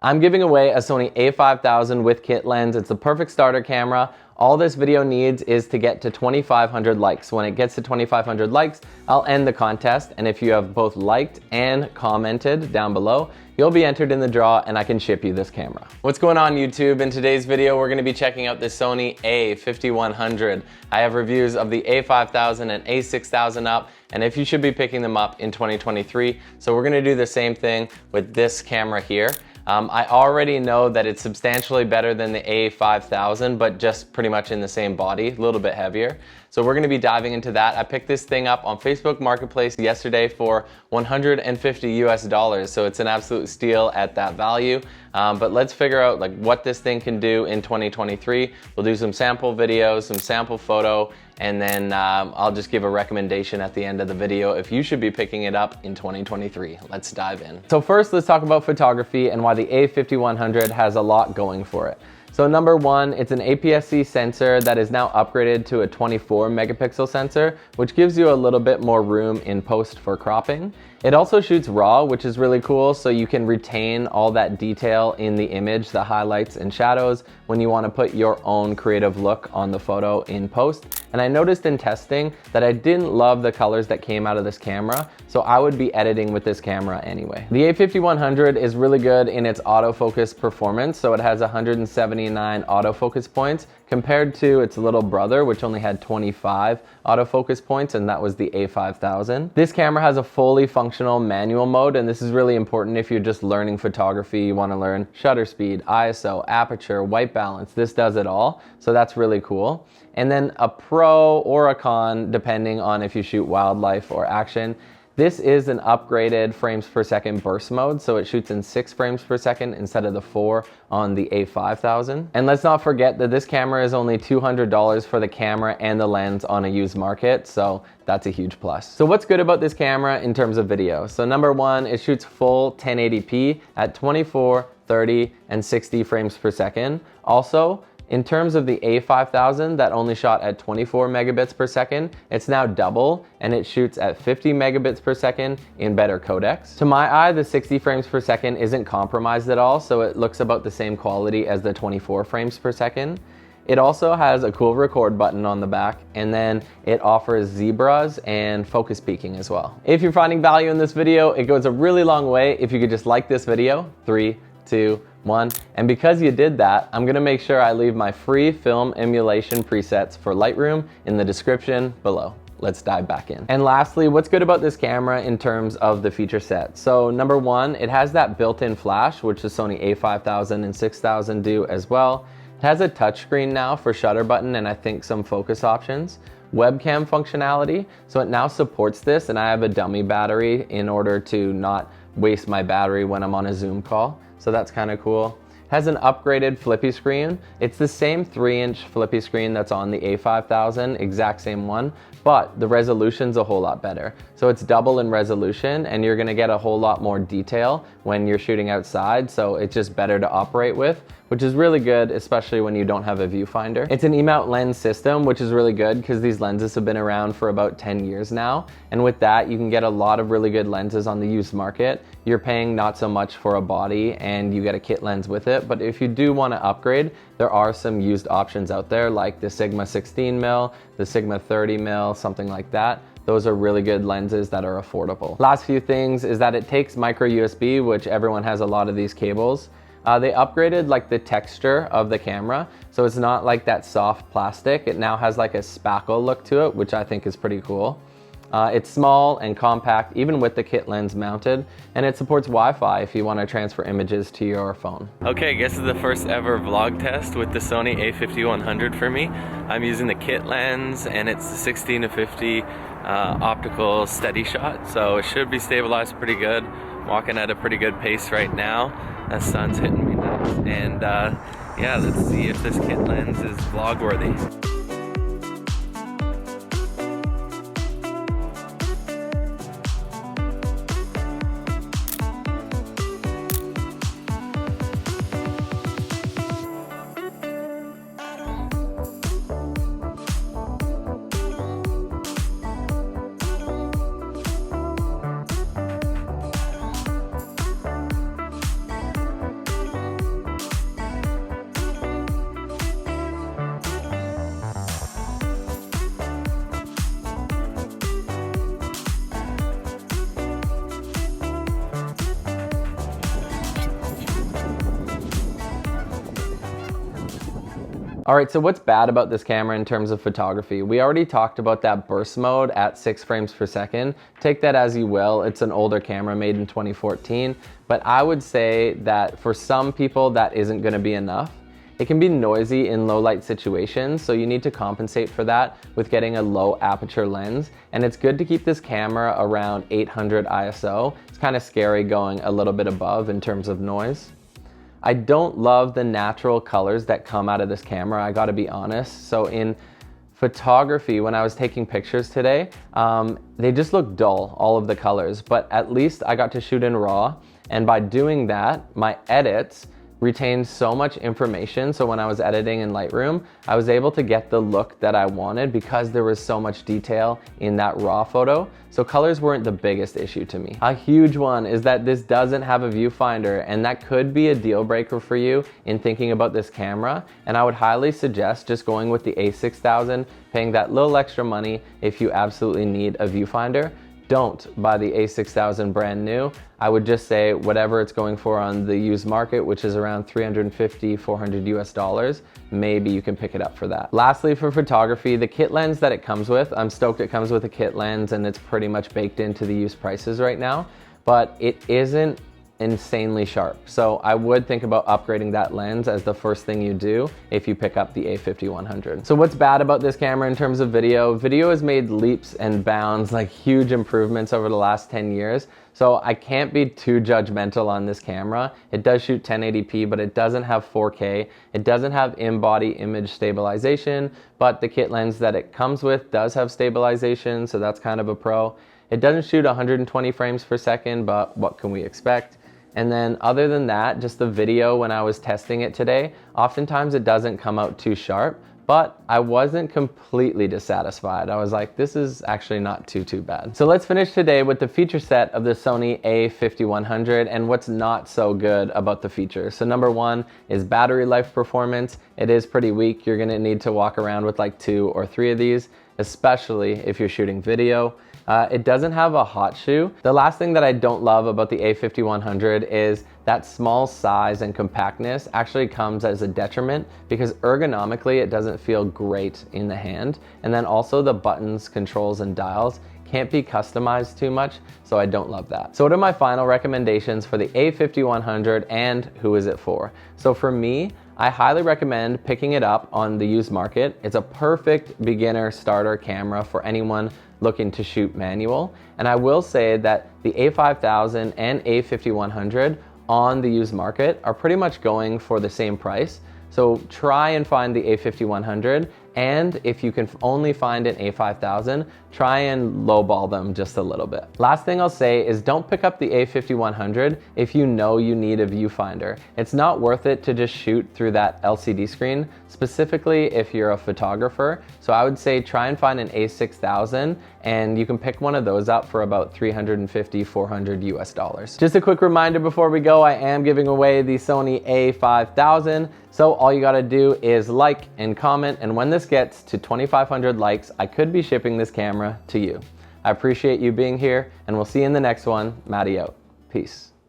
I'm giving away a Sony a5000 with kit lens. It's the perfect starter camera. All this video needs is to get to 2,500 likes. When it gets to 2,500 likes, I'll end the contest, and if you have both liked and commented down below, you'll be entered in the draw and I can ship you this camera. What's going on YouTube? In today's video, we're gonna be checking out the Sony a5100. I have reviews of the a5000 and a6000 up, and if you should be picking them up in 2023. So we're gonna do the same thing with this camera here. I already know that it's substantially better than the a5000, but just pretty much in the same body, a little bit heavier. So we're gonna be diving into that. I picked this thing up on Facebook Marketplace yesterday for $150 US, so it's an absolute steal at that value. But let's figure out like what this thing can do in 2023. We'll do some sample videos, some sample photo, and then I'll just give a recommendation at the end of the video if you should be picking it up in 2023. Let's dive in. So first, let's talk about photography and why the a5100 has a lot going for it. So number one, it's an APS-C sensor that is now upgraded to a 24 megapixel sensor, which gives you a little bit more room in post for cropping. It also shoots RAW, which is really cool, so you can retain all that detail in the image, the highlights and shadows, when you want to put your own creative look on the photo in post. And I noticed in testing that I didn't love the colors that came out of this camera, so I would be editing with this camera anyway. The a5100 is really good in its autofocus performance, so it has 179 autofocus points compared to its little brother, which only had 25 autofocus points, and that was the a5000. This camera has a fully functional manual mode, and this is really important if you're just learning photography. You want to learn shutter speed, ISO, aperture, white balance. This does it all, so that's really cool. And then a pro or a con, depending on if you shoot wildlife or action. This is an upgraded frames per second burst mode, so it shoots in 6 frames per second instead of the 4 on the a5000. And let's not forget that this camera is only $200 for the camera and the lens on a used market, so that's a huge plus. So what's good about this camera in terms of video? So number one, it shoots full 1080p at 24, 30, and 60 frames per second. Also, in terms of the a5000 that only shot at 24 megabits per second, it's now double and it shoots at 50 megabits per second in better codecs. To my eye, the 60 frames per second isn't compromised at all, so it looks about the same quality as the 24 frames per second. It also has a cool record button on the back, and then it offers zebras and focus peaking as well. If you're finding value in this video, it goes a really long way if you could just like this video. 3, 2, 1. And because you did that, I'm gonna make sure I leave my free film emulation presets for Lightroom in the description below. Let's dive back in. And lastly, what's good about this camera in terms of the feature set? So number one, it has that built-in flash, which the Sony a5000 and 6000 do as well. It has a touchscreen now for shutter button and I think some focus options. Webcam functionality, so it now supports this, and I have a dummy battery in order to not waste my battery when I'm on a Zoom call. So that's kind of cool. Has an upgraded flippy screen. It's the same 3-inch flippy screen that's on the a5000, exact same one, but the resolution's a whole lot better. So it's double in resolution and you're gonna get a whole lot more detail when you're shooting outside, so it's just better to operate with, which is really good, especially when you don't have a viewfinder. It's an E-mount lens system, which is really good because these lenses have been around for about 10 years now. And with that, you can get a lot of really good lenses on the used market. You're paying not so much for a body and you get a kit lens with it. But if you do want to upgrade, there are some used options out there like the Sigma 16mm, the Sigma 30mm, something like that. Those are really good lenses that are affordable. Last few things is that it takes micro USB, which everyone has a lot of these cables. They upgraded like the texture of the camera, so it's not like that soft plastic. It now has like a spackle look to it, which I think is pretty cool. It's small and compact, even with the kit lens mounted, and it supports Wi-Fi if you want to transfer images to your phone. Okay, I guess this is the first ever vlog test with the Sony a5100 for me. I'm using the kit lens, and it's the 16-50 optical steady shot, so it should be stabilized pretty good. Walking at a pretty good pace right now. The sun's hitting me nice, and yeah, let's see if this kit lens is vlog worthy. All right, so what's bad about this camera in terms of photography? We already talked about that burst mode at 6 frames per second. Take that as you will. It's an older camera made in 2014, but I would say that for some people that isn't gonna be enough. It can be noisy in low light situations, so you need to compensate for that with getting a low aperture lens. And it's good to keep this camera around 800 ISO. It's kind of scary going a little bit above in terms of noise. I don't love the natural colors that come out of this camera, I gotta be honest. So in photography, when I was taking pictures today, they just look dull, all of the colors, but at least I got to shoot in RAW. And by doing that, my edits retained so much information. So when I was editing in Lightroom, I was able to get the look that I wanted because there was so much detail in that RAW photo. So colors weren't the biggest issue to me. A huge one is that this doesn't have a viewfinder, and that could be a deal breaker for you in thinking about this camera. And I would highly suggest just going with the A6000, paying that little extra money if you absolutely need a viewfinder. Don't buy the A6000 brand new. I would just say whatever it's going for on the used market, which is around 350, 400 US dollars, maybe you can pick it up for that. Lastly, for photography, the kit lens that it comes with, I'm stoked it comes with a kit lens and it's pretty much baked into the used prices right now, but it isn't insanely sharp. So I would think about upgrading that lens as the first thing you do if you pick up the A5100. So what's bad about this camera in terms of video? Video has made leaps and bounds, like huge improvements over the last 10 years. So I can't be too judgmental on this camera. It does shoot 1080p, but it doesn't have 4K. It doesn't have in-body image stabilization, but the kit lens that it comes with does have stabilization, so that's kind of a pro. It doesn't shoot 120 frames per second, but what can we expect? And then other than that, just the video when I was testing it today, oftentimes it doesn't come out too sharp, but I wasn't completely dissatisfied. I was like, this is actually not too bad. So let's finish today with the feature set of the Sony a5100 and what's not so good about the features. So number one is battery life performance. It is pretty weak. You're gonna need to walk around with like 2 or 3 of these, especially if you're shooting video. It doesn't have a hot shoe. The last thing that I don't love about the a5100 is that small size and compactness actually comes as a detriment because ergonomically it doesn't feel great in the hand. And then also the buttons, controls, and dials can't be customized too much, so I don't love that. So what are my final recommendations for the a5100 and who is it for? So for me, I highly recommend picking it up on the used market. It's a perfect beginner starter camera for anyone looking to shoot manual. And I will say that the a5000 and a5100 on the used market are pretty much going for the same price. So try and find the a5100, and if you can only find an a5000, try and lowball them just a little bit. Last thing I'll say is don't pick up the a5100 if you know you need a viewfinder. It's not worth it to just shoot through that LCD screen, specifically if you're a photographer. So I would say try and find an a6000, and you can pick one of those up for about 350, 400 US dollars. Just a quick reminder before we go, I am giving away the Sony a5000. So all you gotta do is like and comment, and when this gets to 2,500 likes, I could be shipping this camera to you. I appreciate you being here, and we'll see you in the next one. Matty out. Peace.